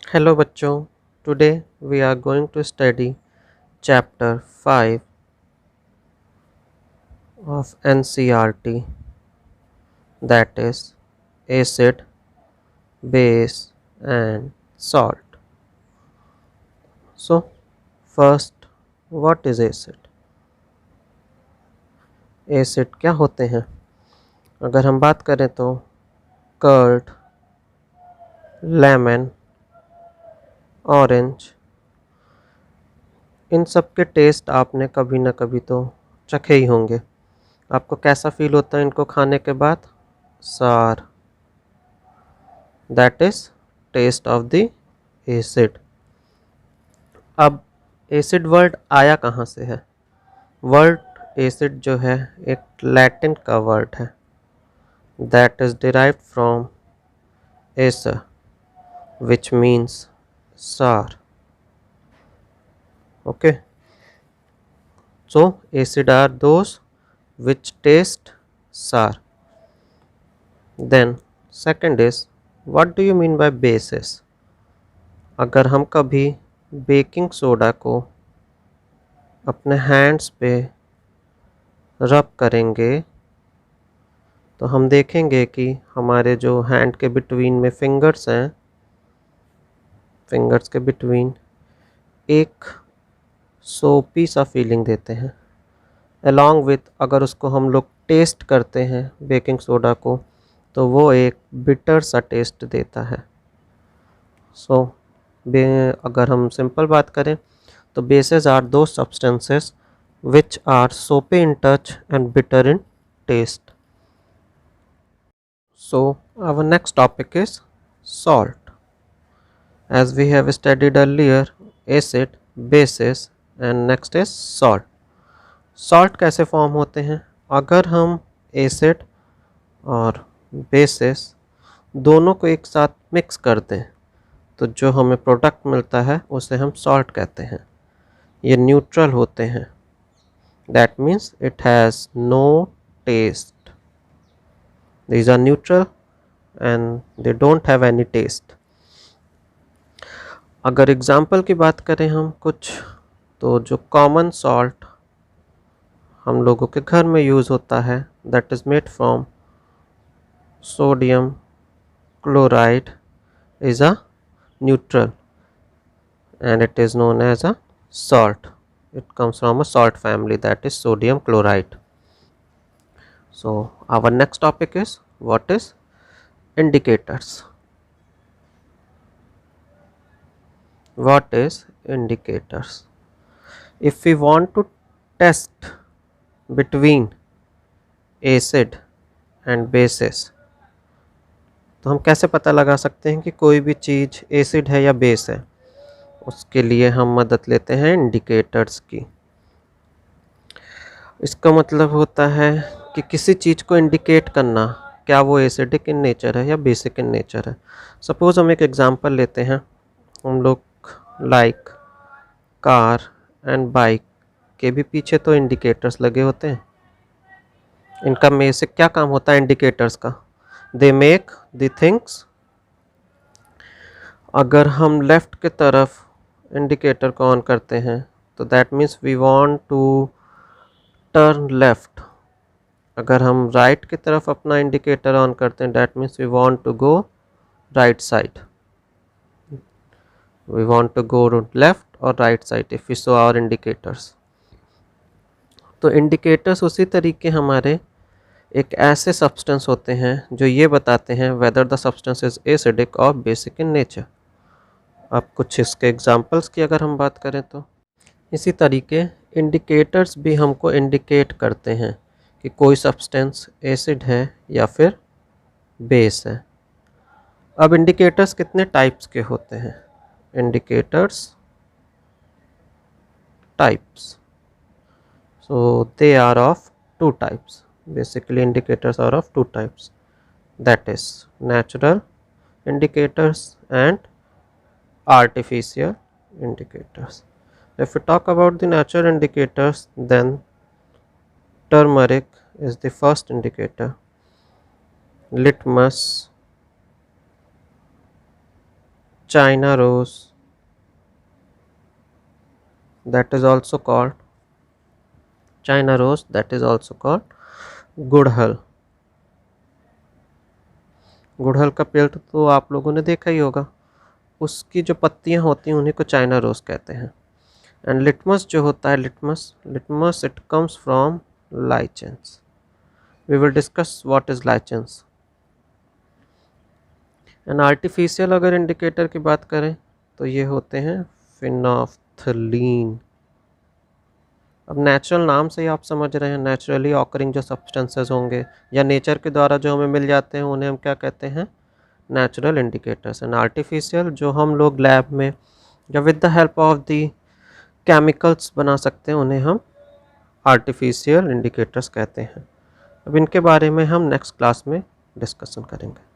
Hello बच्चों, today we are going to study chapter 5 of NCERT, that is acid, base and salt. So first, what is acid? Acid क्या होते हैं? अगर हम बात करें तो कर्ड, लेमन, ऑरेंज, इन सब के टेस्ट आपने कभी ना कभी तो चखे ही होंगे। आपको कैसा फील होता है इनको खाने के बाद? Sour, that is taste of the acid. अब एसिड वर्ड आया कहाँ से है? वर्ड एसिड जो है एक लैटिन का वर्ड है, that is derived from acer which means sour. Okay, so acid are those which taste sour. Then second is, what do you mean by basis? अगर हम कभी बेकिंग सोडा को अपने हैंड्स पे रब करेंगे तो हम देखेंगे कि हमारे जो हैंड के बिटवीन में फिंगर्स हैं, फिंगर्स के बिटवीन एक सोपी सा फीलिंग देते हैं। अलॉन्ग विथ अगर उसको हम लोग टेस्ट करते हैं बेकिंग सोडा को तो वो एक बिटर सा टेस्ट देता है। सो अगर हम सिंपल बात करें तो बेसेस आर दो substances which are soapy in touch and bitter in taste. So our next topic is salt. As we have studied earlier, acid, bases and next is salt. Salt कैसे form होते हैं? अगर हम acid और basis दोनों को एक साथ मिक्स कर दें तो जो हमें प्रोडक्ट मिलता है उसे हम सॉल्ट कहते हैं। ये न्यूट्रल होते हैं, that means it has no taste. These are neutral and they don't have any taste. अगर एग्जाम्पल की बात करें हम कुछ, तो जो कॉमन सॉल्ट हम लोगों के घर में यूज़ होता है that is made from sodium chloride is a neutral and it is known as a salt. It comes from a salt family, that is sodium chloride. So our next topic is, what is indicators? What is indicators? If we want to test between acid and bases तो हम कैसे पता लगा सकते हैं कि कोई भी चीज़ एसिड है या बेस है? उसके लिए हम मदद लेते हैं इंडिकेटर्स की। इसका मतलब होता है कि किसी चीज़ को इंडिकेट करना, क्या वो एसिडिक इन नेचर है या बेसिक इन नेचर है। सपोज़ हम एक एग्जांपल लेते हैं, हम लोग लाइक कार एंड बाइक के भी पीछे तो इंडिकेटर्स लगे होते हैं। इनका में से क्या काम होता है इंडिकेटर्स का? They make the things. अगर हम लेफ़्ट की तरफ इंडिकेटर को ऑन करते हैं तो that means we want to turn left. अगर हम राइट की तरफ अपना इंडिकेटर ऑन करते हैं that means we want to go right side. We want to go left और right side if we show our indicators. तो इंडिकेटर्स उसी तरीके हमारे एक ऐसे सब्सटेंस होते हैं जो ये बताते हैं whether the substance is acidic और बेसिक इन नेचर। अब कुछ इसके एग्जांपल्स की अगर हम बात करें तो इसी तरीके इंडिकेटर्स भी हमको इंडिकेट करते हैं कि कोई सब्सटेंस एसिड है या फिर बेस है। अब इंडिकेटर्स कितने टाइप्स के होते हैं? Indicators types, so they are of two types. Basically indicators are of two types, that is natural indicators and artificial indicators. If we talk about the natural indicators, then turmeric is the first indicator, litmus, China rose, that is also called China rose, that is also called गुड़हल। गुड़हल का पेड़ तो आप लोगों ने देखा ही होगा, उसकी जो पत्तियां होती हैं उन्हीं को चाइना रोज कहते हैं। एंड लिटमस जो होता है, litmus it comes from lichens. We will discuss what is lichens. And artificial अगर इंडिकेटर की बात करें तो ये होते हैं फिनोफ्थलीन। अब नेचुरल नाम से ही आप समझ रहे हैं, नेचुरली ऑकरिंग जो सब्सटेंसेस होंगे या नेचर के द्वारा जो हमें मिल जाते हैं उन्हें हम क्या कहते हैं, नेचुरल इंडिकेटर्स। एंड आर्टिफिशियल जो हम लोग लैब में या with the help of the chemicals बना सकते हैं उन्हें हम आर्टिफिशियल इंडिकेटर्स कहते हैं। अब इनके बारे में हम नेक्स्ट क्लास में डिस्कशन करेंगे।